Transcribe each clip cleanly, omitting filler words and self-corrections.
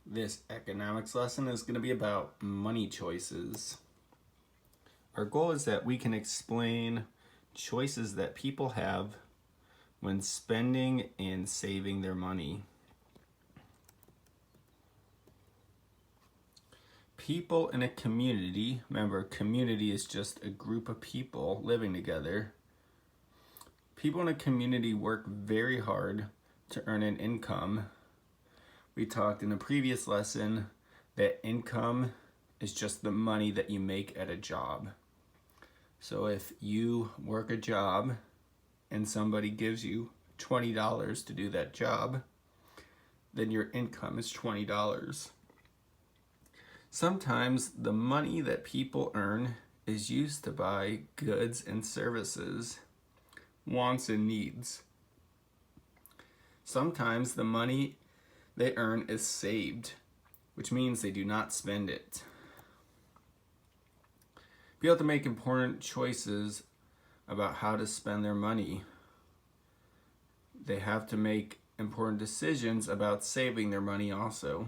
This economics lesson is going to be about money choices. Our goal is that we can explain choices that people have when spending and saving their money. People in a community, remember, a community is just a group of people living together. People in a community work very hard to earn an income. We talked in a previous lesson that income is just the money that you make at a job. So if you work a job and somebody gives you $20 to do that job, then your income is $20. Sometimes the money that people earn is used to buy goods and services, wants and needs. Sometimes the money they earn is saved, which means they do not spend it. People have to make important choices about how to spend their money. They have to make important decisions about saving their money also.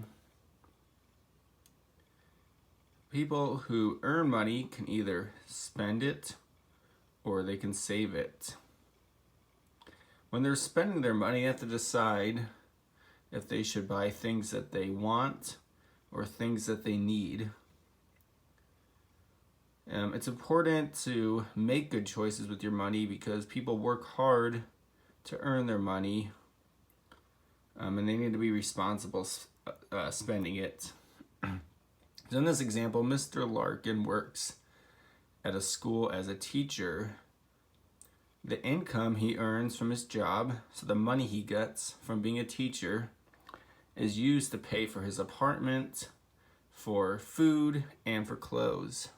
People who earn money can either spend it or they can save it. When they're spending their money, they have to decide if they should buy things that they want or things that they need. It's important to make good choices with your money because people work hard to earn their money, and they need to be responsible spending it. So in this example, Mr. Larkin works at a school as a teacher. The income he earns from his job, so the money he gets from being a teacher, is used to pay for his apartment, for food, and for clothes.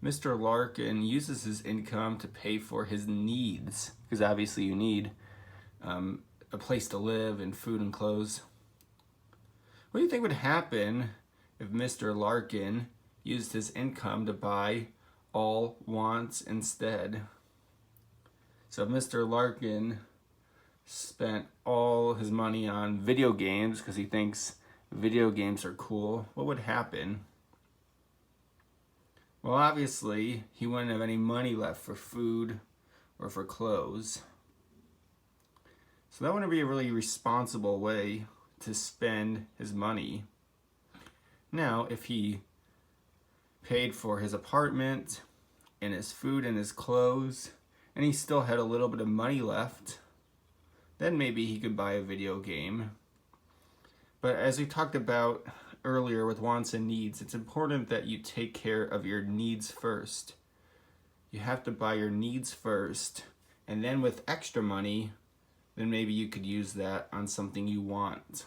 Mr. Larkin uses his income to pay for his needs, because obviously you need a place to live and food and clothes. What do you think would happen if Mr. Larkin used his income to buy all wants instead? So if Mr. Larkin spent all his money on video games because he thinks video games are cool, what would happen? Well, obviously, he wouldn't have any money left for food or for clothes. So that wouldn't be a really responsible way to spend his money. Now, if he paid for his apartment and his food and his clothes, and he still had a little bit of money left, then maybe he could buy a video game. But as we talked about earlier with wants and needs, it's important that you take care of your needs first. You have to buy your needs first, and then with extra money, then maybe you could use that on something you want.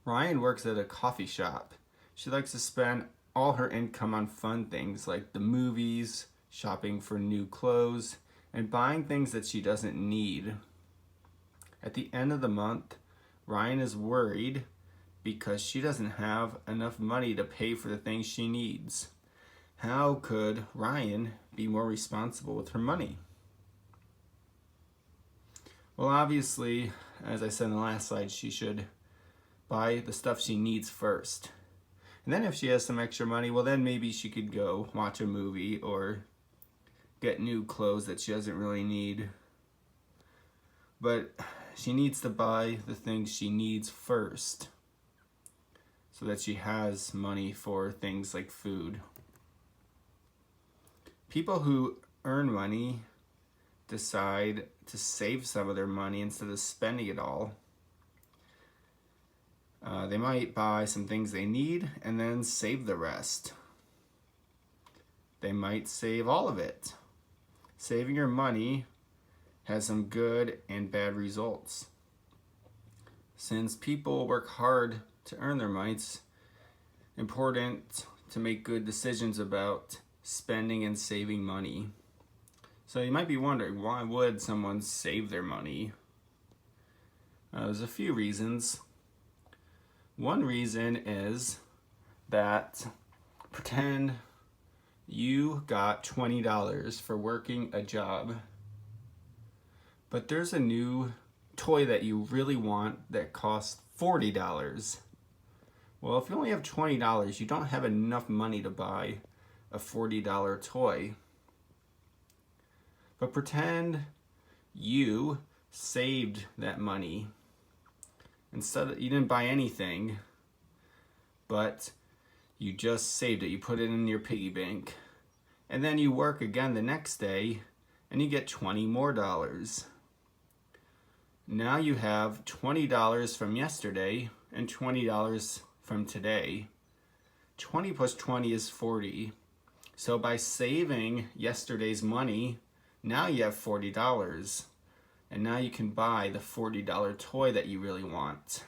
Ryan works at a coffee shop. She likes to spend all her income on fun things like the movies, shopping for new clothes, and buying things that she doesn't need. At the end of the month, Ryan is worried because she doesn't have enough money to pay for the things she needs. How could Ryan be more responsible with her money? Well, obviously, as I said in the last slide, she should buy the stuff she needs first. And then if she has some extra money, well then maybe she could go watch a movie or get new clothes that she doesn't really need. But she needs to buy the things she needs first so that she has money for things like food. People who earn money decide to save some of their money instead of spending it all. They might buy some things they need and then save the rest. They might save all of it. Saving your money has some good and bad results. Since people work hard to earn their money, it's important to make good decisions about spending and saving money. So you might be wondering, why would someone save their money? There's a few reasons. One reason is that pretend you got $20 for working a job, but there's a new toy that you really want that costs $40. Well, if you only have $20, you don't have enough money to buy a $40 toy. But pretend you saved that money. You didn't buy anything, but you just saved it. You put it in your piggy bank. And then you work again the next day and you get $20 more. Now you have $20 from yesterday and $20 from today. 20 plus 20 is 40. So by saving yesterday's money, now you have $40. And now you can buy the $40 toy that you really want.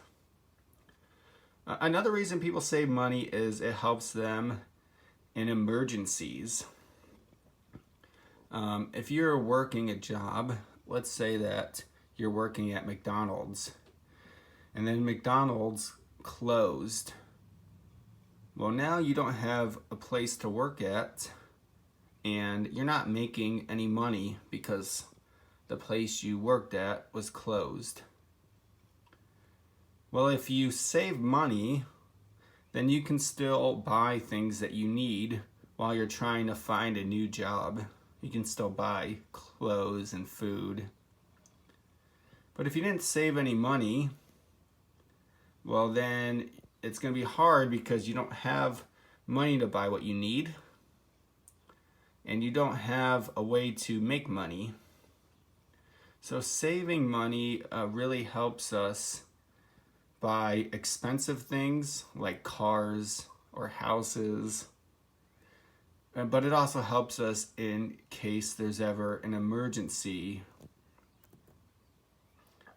Another reason people save money is it helps them in emergencies. If you're working a job, let's say that you're working at McDonald's, and then McDonald's closed. Well, now you don't have a place to work at, and you're not making any money because the place you worked at was closed. Well, if you save money, then you can still buy things that you need while you're trying to find a new job. You can still buy clothes and food. But if you didn't save any money, well, then it's going to be hard because you don't have money to buy what you need, and you don't have a way to make money. So saving money really helps us buy expensive things like cars or houses, but it also helps us in case there's ever an emergency.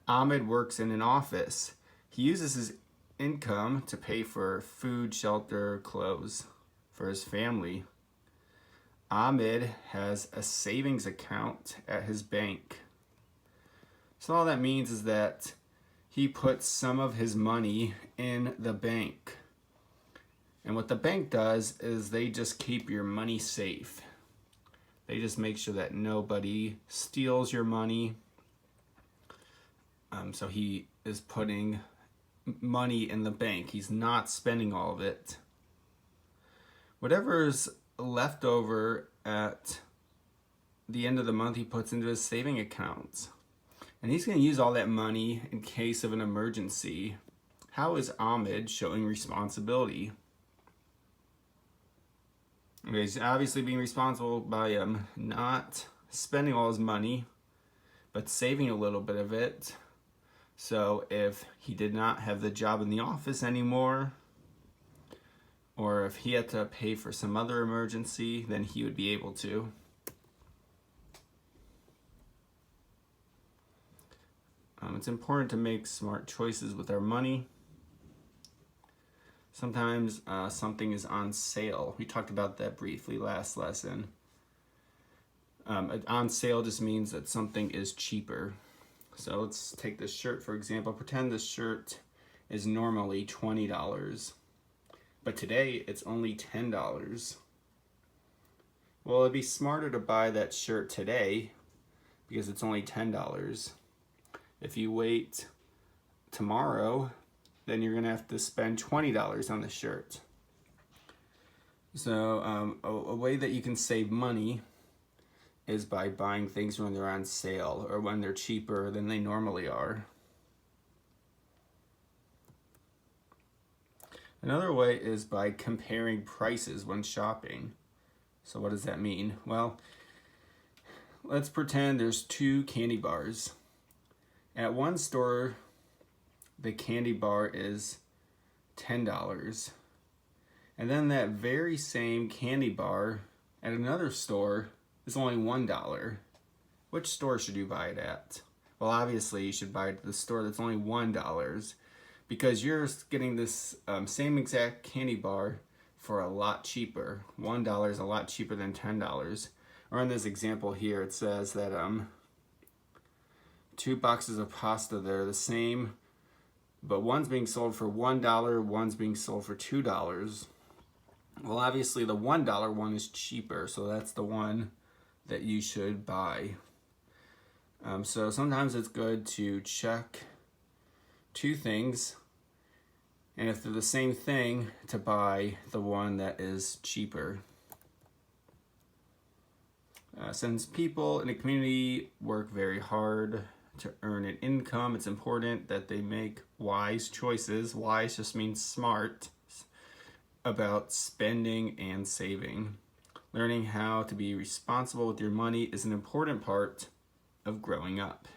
Ahmed works in an office. He uses his income to pay for food, shelter, clothes for his family. Ahmed has a savings account at his bank. So all that means is that he puts some of his money in the bank. And what the bank does is they just keep your money safe. They just make sure that nobody steals your money. So he is putting money in the bank. He's not spending all of it. Whatever's left over at the end of the month, he puts into his saving accounts. And he's going to use all that money in case of an emergency. How is Ahmed showing responsibility? Okay, he's obviously being responsible by not spending all his money, but saving a little bit of it. So if he did not have the job in the office anymore, or if he had to pay for some other emergency, then he would be able to. It's important to make smart choices with our money. Sometimes something is on sale. We talked about that briefly last lesson. On sale just means that something is cheaper. So let's take this shirt, for example. Pretend this shirt is normally $20, but today it's only $10. Well, it'd be smarter to buy that shirt today because it's only $10. If you wait tomorrow, then you're gonna have to spend $20 on the shirt. So a way that you can save money is by buying things when they're on sale or when they're cheaper than they normally are. Another way is by comparing prices when shopping. So what does that mean? Well, let's pretend there's 2 candy bars. At one store, the candy bar is $10. And then that very same candy bar at another store is only $1. Which store should you buy it at? Well, obviously you should buy it at the store that's only $1 because you're getting this same exact candy bar for a lot cheaper. $1 is a lot cheaper than $10. Or in this example here, it says that 2 boxes of pasta, they're the same, but one's being sold for $1, one's being sold for $2. Well, obviously the $1 one is cheaper, so that's the one that you should buy. So sometimes it's good to check two things, and if they're the same thing, to buy the one that is cheaper. Since people in a community work very hard to earn an income, it's important that they make wise choices. Wise just means smart about spending and saving. Learning how to be responsible with your money is an important part of growing up.